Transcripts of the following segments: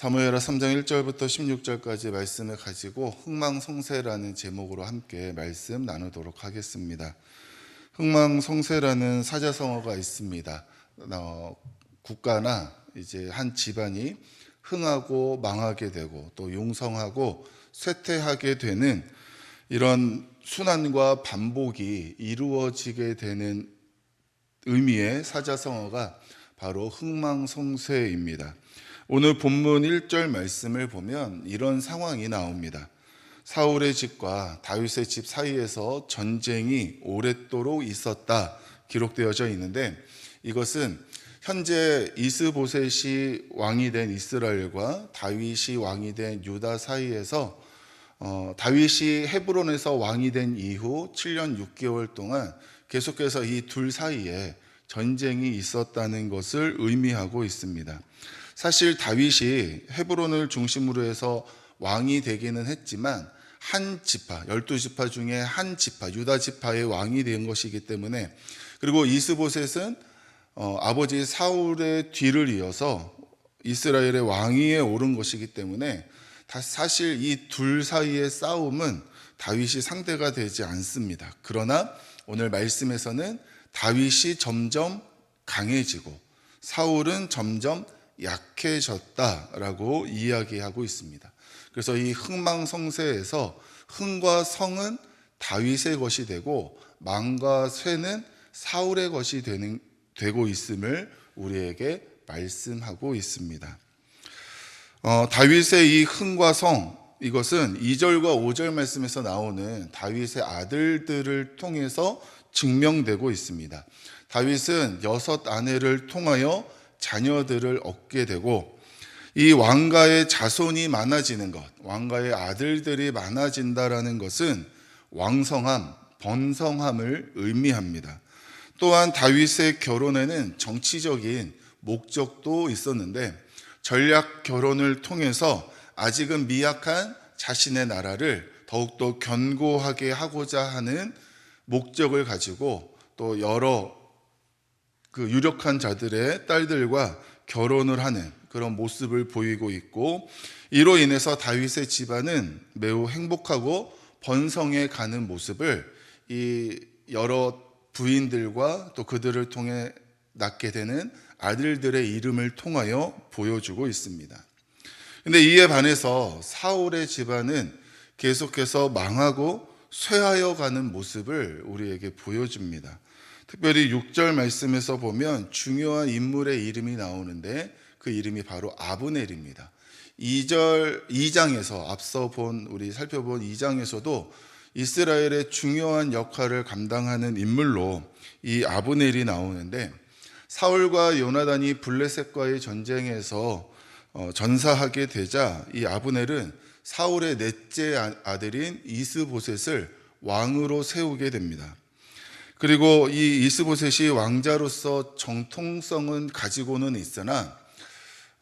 사무엘하 3장 1절부터 16절까지 말씀을 가지고 흥망성쇠라는 제목으로 함께 말씀 나누도록 하겠습니다. 흥망성쇠라는 사자성어가 있습니다. 국가나 이제 한 집안이 흥하고 망하게 되고 또 용성하고 쇠퇴하게 되는 이런 순환과 반복이 이루어지게 되는 의미의 사자성어가 바로 흥망성쇠입니다. 오늘 본문 1절 말씀을 보면 이런 상황이 나옵니다. 사울의 집과 다윗의 집 사이에서 전쟁이 오랫도록 있었다 기록되어져 있는데, 이것은 현재 이스보셋이 왕이 된 이스라엘과 다윗이 왕이 된 유다 사이에서 다윗이 헤브론에서 왕이 된 이후 7년 6개월 동안 계속해서 이 둘 사이에 전쟁이 있었다는 것을 의미하고 있습니다. 사실 다윗이 헤브론을 중심으로 해서 왕이 되기는 했지만 한 지파, 12지파 중에 한 지파, 유다 지파의 왕이 된 것이기 때문에, 그리고 이스보셋은 아버지 사울의 뒤를 이어서 이스라엘의 왕위에 오른 것이기 때문에 사실 이 둘 사이의 싸움은 다윗이 상대가 되지 않습니다. 그러나 오늘 말씀에서는 다윗이 점점 강해지고 사울은 점점 약해졌다라고 이야기하고 있습니다. 그래서 이 흥망성쇠에서 흥과 성은 다윗의 것이 되고 망과 쇠는 사울의 것이 되고 있음을 우리에게 말씀하고 있습니다. 다윗의 이 흥과 성, 이것은 2절과 5절 말씀에서 나오는 다윗의 아들들을 통해서 증명되고 있습니다. 다윗은 6 아내를 통하여 자녀들을 얻게 되고, 이 왕가의 자손이 많아지는 것, 왕가의 아들들이 많아진다라는 것은 왕성함, 번성함을 의미합니다. 또한 다윗의 결혼에는 정치적인 목적도 있었는데, 전략 결혼을 통해서 아직은 미약한 자신의 나라를 더욱더 견고하게 하고자 하는 목적을 가지고 또 여러 유력한 자들의 딸들과 결혼을 하는 그런 모습을 보이고 있고, 이로 인해서 다윗의 집안은 매우 행복하고 번성해 가는 모습을 이 여러 부인들과 또 그들을 통해 낳게 되는 아들들의 이름을 통하여 보여주고 있습니다. 근데 이에 반해서 사울의 집안은 계속해서 망하고 쇠하여 가는 모습을 우리에게 보여줍니다. 특별히 6절 말씀에서 보면 중요한 인물의 이름이 나오는데 그 이름이 바로 아브넬입니다. 2장에서 앞서 우리 살펴본 2장에서도 이스라엘의 중요한 역할을 감당하는 인물로 이 아브넬이 나오는데, 사울과 요나단이 블레셋과의 전쟁에서 전사하게 되자 이 아브넬은 사울의 넷째 아들인 이스보셋을 왕으로 세우게 됩니다. 그리고 이 이스보셋이 왕자로서 정통성은 가지고는 있으나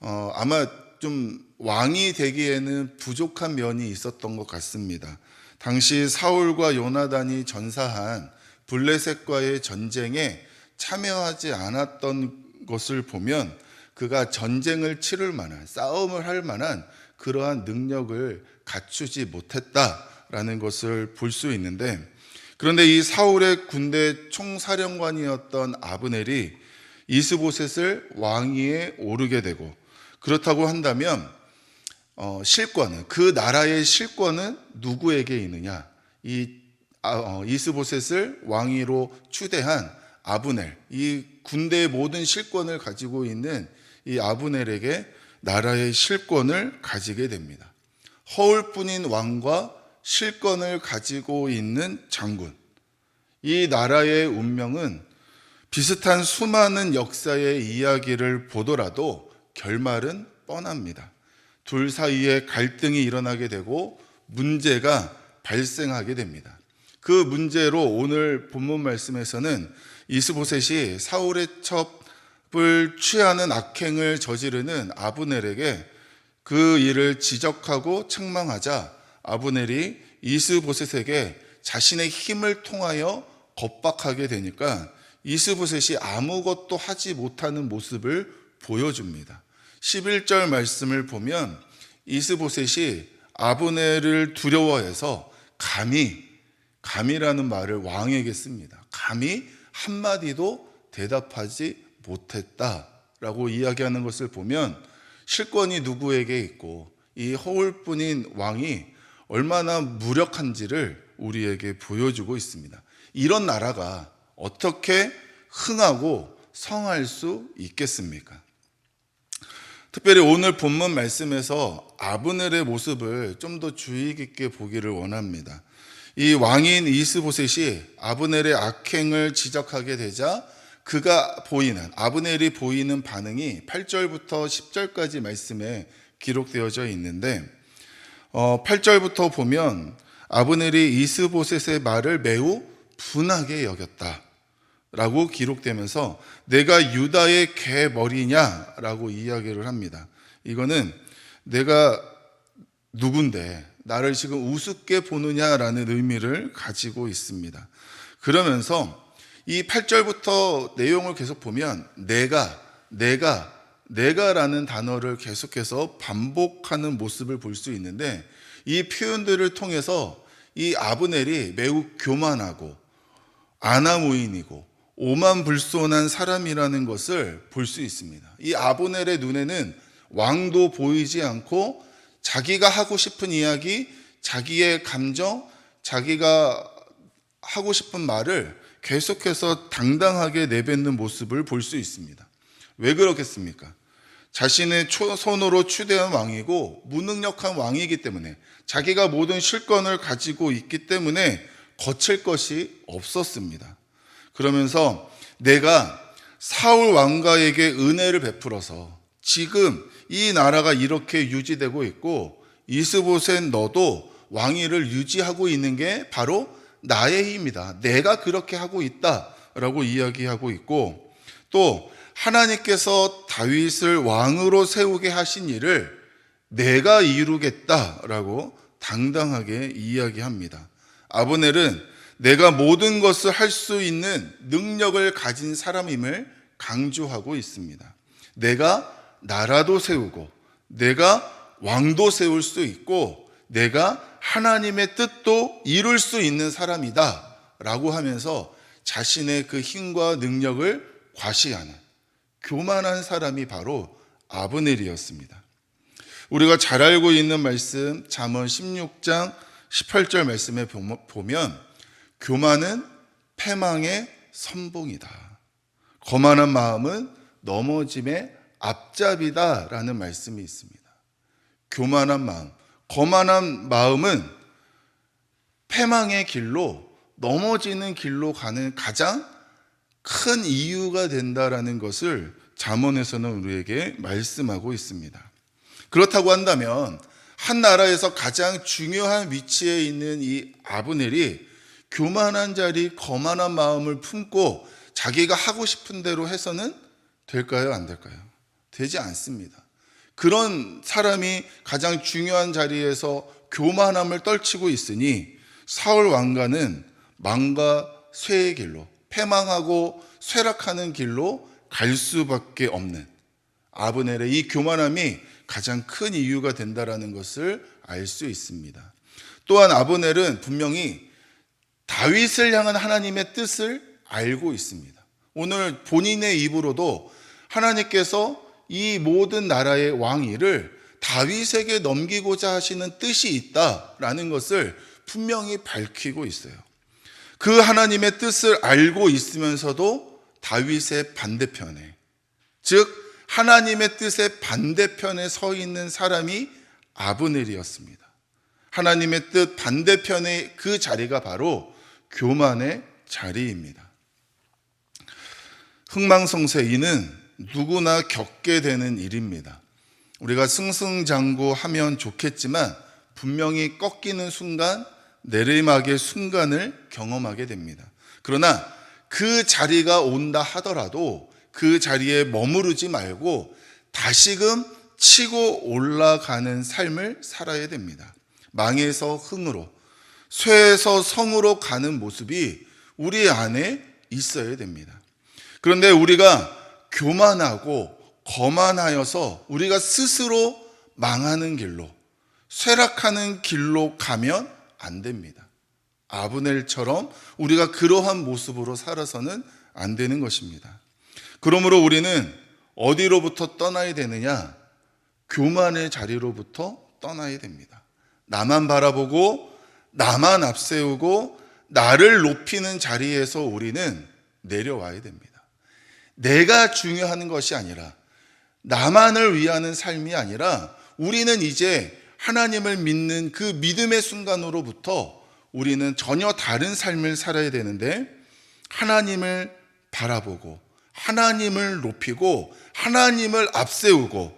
아마 좀 왕이 되기에는 부족한 면이 있었던 것 같습니다. 당시 사울과 요나단이 전사한 블레셋과의 전쟁에 참여하지 않았던 것을 보면 그가 전쟁을 치를 만한, 싸움을 할 만한 그러한 능력을 갖추지 못했다라는 것을 볼 수 있는데, 그런데 이 사울의 군대 총사령관이었던 아브넬이 이스보셋을 왕위에 오르게 되고, 그렇다고 한다면 실권은, 그 나라의 실권은 누구에게 있느냐? 이스보셋을 왕위로 추대한 아브넬, 이 군대의 모든 실권을 가지고 있는 이 아브넬에게 나라의 실권을 가지게 됩니다. 허울뿐인 왕과 실권을 가지고 있는 장군, 이 나라의 운명은 비슷한 수많은 역사의 이야기를 보더라도 결말은 뻔합니다. 둘 사이에 갈등이 일어나게 되고 문제가 발생하게 됩니다. 그 문제로 오늘 본문 말씀에서는 이스보셋이 사울의 첩을 취하는 악행을 저지르는 아브넬에게 그 일을 지적하고 책망하자 아브넬이 이스보셋에게 자신의 힘을 통하여 겁박하게 되니까 이스보셋이 아무것도 하지 못하는 모습을 보여줍니다. 11절 말씀을 보면 이스보셋이 아브넬을 두려워해서 감히라는 말을 왕에게 씁니다. 감히 한마디도 대답하지 못했다라고 이야기하는 것을 보면 실권이 누구에게 있고 이 허울뿐인 왕이 얼마나 무력한지를 우리에게 보여주고 있습니다. 이런 나라가 어떻게 흥하고 성할 수 있겠습니까? 특별히 오늘 본문 말씀에서 아브넬의 모습을 좀 더 주의 깊게 보기를 원합니다. 이 왕인 이스보셋이 아브넬의 악행을 지적하게 되자 아브넬이 보이는 반응이 8절부터 10절까지 말씀에 기록되어져 있는데 8절부터 보면 아브넬이 이스보셋의 말을 매우 분하게 여겼다 라고 기록되면서 내가 유다의 개머리냐라고 이야기를 합니다. 이거는 내가 누군데 나를 지금 우습게 보느냐라는 의미를 가지고 있습니다. 그러면서 이 8절부터 내용을 계속 보면 내가라는 단어를 계속해서 반복하는 모습을 볼 수 있는데 이 표현들을 통해서 이 아브넬이 매우 교만하고 아나무인이고 오만불손한 사람이라는 것을 볼 수 있습니다. 이 아브넬의 눈에는 왕도 보이지 않고 자기가 하고 싶은 이야기, 자기의 감정, 자기가 하고 싶은 말을 계속해서 당당하게 내뱉는 모습을 볼 수 있습니다. 왜 그렇겠습니까? 자신의 손으로 추대한 왕이고 무능력한 왕이기 때문에 자기가 모든 실권을 가지고 있기 때문에 거칠 것이 없었습니다. 그러면서 내가 사울 왕가에게 은혜를 베풀어서 지금 이 나라가 이렇게 유지되고 있고 이스보셋 너도 왕위를 유지하고 있는 게 바로 나의 힘이다. 내가 그렇게 하고 있다라고 이야기하고 있고 또 하나님께서 다윗을 왕으로 세우게 하신 일을 내가 이루겠다라고 당당하게 이야기합니다. 아브넬은 내가 모든 것을 할 수 있는 능력을 가진 사람임을 강조하고 있습니다. 내가 나라도 세우고 내가 왕도 세울 수 있고 내가 하나님의 뜻도 이룰 수 있는 사람이다 라고 하면서 자신의 그 힘과 능력을 과시하는 교만한 사람이 바로 아브넬이었습니다. 우리가 잘 알고 있는 말씀 잠언 16장 18절 말씀에 보면 교만은 패망의 선봉이다. 거만한 마음은 넘어짐의 앞잡이다 라는 말씀이 있습니다. 교만한 마음, 거만한 마음은 패망의 길로 넘어지는 길로 가는 가장 큰 이유가 된다라는 것을 잠언에서는 우리에게 말씀하고 있습니다. 그렇다고 한다면 한 나라에서 가장 중요한 위치에 있는 이 아브넬이 교만한 자리, 거만한 마음을 품고 자기가 하고 싶은 대로 해서는 될까요? 안 될까요? 되지 않습니다. 그런 사람이 가장 중요한 자리에서 교만함을 떨치고 있으니 사울 왕가는 망과 쇠의 길로, 패망하고 쇠락하는 길로 갈 수밖에 없는 아브넬의 이 교만함이 가장 큰 이유가 된다는 것을 알 수 있습니다. 또한 아브넬은 분명히 다윗을 향한 하나님의 뜻을 알고 있습니다. 오늘 본인의 입으로도 하나님께서 이 모든 나라의 왕위를 다윗에게 넘기고자 하시는 뜻이 있다라는 것을 분명히 밝히고 있어요. 그 하나님의 뜻을 알고 있으면서도 다윗의 반대편에, 즉 하나님의 뜻의 반대편에 서 있는 사람이 아브넬이었습니다. 하나님의 뜻 반대편의 그 자리가 바로 교만의 자리입니다. 흥망성쇠, 이는 누구나 겪게 되는 일입니다. 우리가 승승장구하면 좋겠지만 분명히 꺾이는 순간, 내리막의 순간을 경험하게 됩니다. 그러나 그 자리가 온다 하더라도 그 자리에 머무르지 말고 다시금 치고 올라가는 삶을 살아야 됩니다. 망에서 흥으로, 쇠에서 성으로 가는 모습이 우리 안에 있어야 됩니다. 그런데 우리가 교만하고 거만하여서 우리가 스스로 망하는 길로, 쇠락하는 길로 가면 안 됩니다. 아브넬처럼 우리가 그러한 모습으로 살아서는 안 되는 것입니다. 그러므로 우리는 어디로부터 떠나야 되느냐? 교만의 자리로부터 떠나야 됩니다. 나만 바라보고 나만 앞세우고 나를 높이는 자리에서 우리는 내려와야 됩니다. 내가 중요한 것이 아니라, 나만을 위하는 삶이 아니라, 우리는 이제 하나님을 믿는 그 믿음의 순간으로부터 우리는 전혀 다른 삶을 살아야 되는데, 하나님을 바라보고 하나님을 높이고 하나님을 앞세우고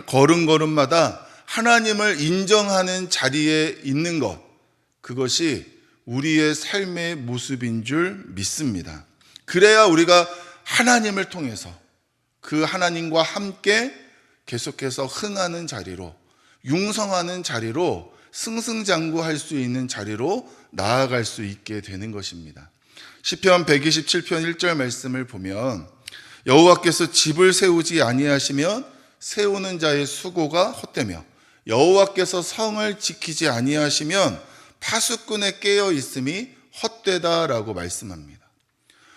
걸음걸음마다 하나님을 인정하는 자리에 있는 것, 그것이 우리의 삶의 모습인 줄 믿습니다. 그래야 우리가 하나님을 통해서 그 하나님과 함께 계속해서 흥하는 자리로, 융성하는 자리로, 승승장구할 수 있는 자리로 나아갈 수 있게 되는 것입니다. 시편 127편 1절 말씀을 보면, 여호와께서 집을 세우지 아니하시면 세우는 자의 수고가 헛되며, 여호와께서 성을 지키지 아니하시면 파수꾼의 깨어 있음이 헛되다라고 말씀합니다.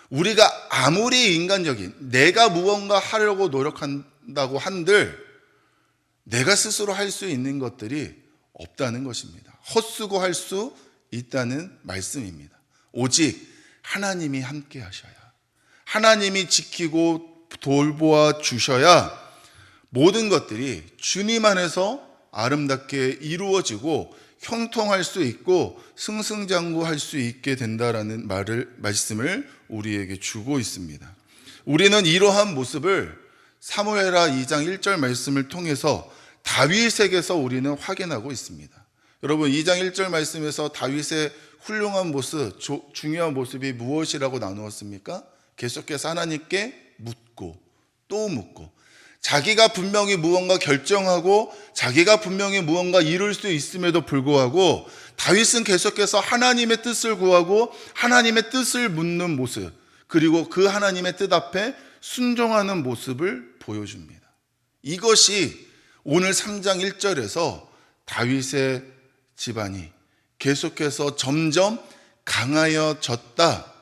우리가 아무리 인간적인, 내가 무언가 하려고 노력한다고 한들 내가 스스로 할 수 있는 것들이 없다는 것입니다. 헛수고할 수 있다는 말씀입니다. 오직 하나님이 함께 하셔야, 하나님이 지키고 돌보아 주셔야 모든 것들이 주님 안에서 아름답게 이루어지고 형통할 수 있고 승승장구할 수 있게 된다라는 말씀을 우리에게 주고 있습니다. 우리는 이러한 모습을 사무엘하 2장 1절 말씀을 통해서 다윗에게서 우리는 확인하고 있습니다. 여러분, 2장 1절 말씀에서 다윗의 훌륭한 모습, 중요한 모습이 무엇이라고 나누었습니까? 계속해서 하나님께 묻고 또 묻고, 자기가 분명히 무언가 결정하고 자기가 분명히 무언가 이룰 수 있음에도 불구하고 다윗은 계속해서 하나님의 뜻을 구하고 하나님의 뜻을 묻는 모습, 그리고 그 하나님의 뜻 앞에 순종하는 모습을 보여줍니다. 이것이 오늘 3장 1절에서 다윗의 집안이 계속해서 점점 강하여졌다,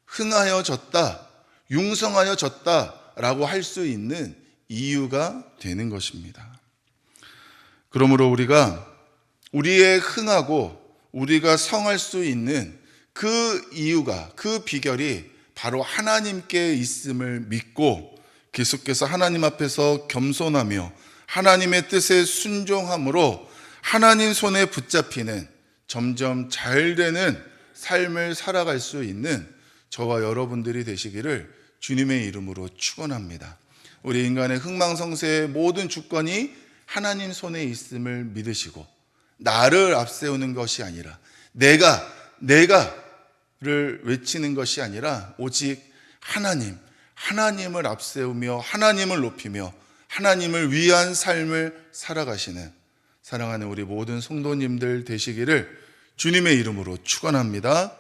흥하여졌다, 융성하여졌다라고 할 수 있는 이유가 되는 것입니다. 그러므로 우리가 우리의 흥하고 우리가 성할 수 있는 그 이유가, 그 비결이 바로 하나님께 있음을 믿고 계속해서 하나님 앞에서 겸손하며 하나님의 뜻에 순종함으로 하나님 손에 붙잡히는 점점 잘 되는 삶을 살아갈 수 있는 저와 여러분들이 되시기를 주님의 이름으로 축원합니다. 우리 인간의 흥망성쇠의 모든 주권이 하나님 손에 있음을 믿으시고, 나를 앞세우는 것이 아니라 내가를 외치는 것이 아니라 오직 하나님을 앞세우며 하나님을 높이며 하나님을 위한 삶을 살아가시는 사랑하는 우리 모든 성도님들 되시기를 주님의 이름으로 축원합니다.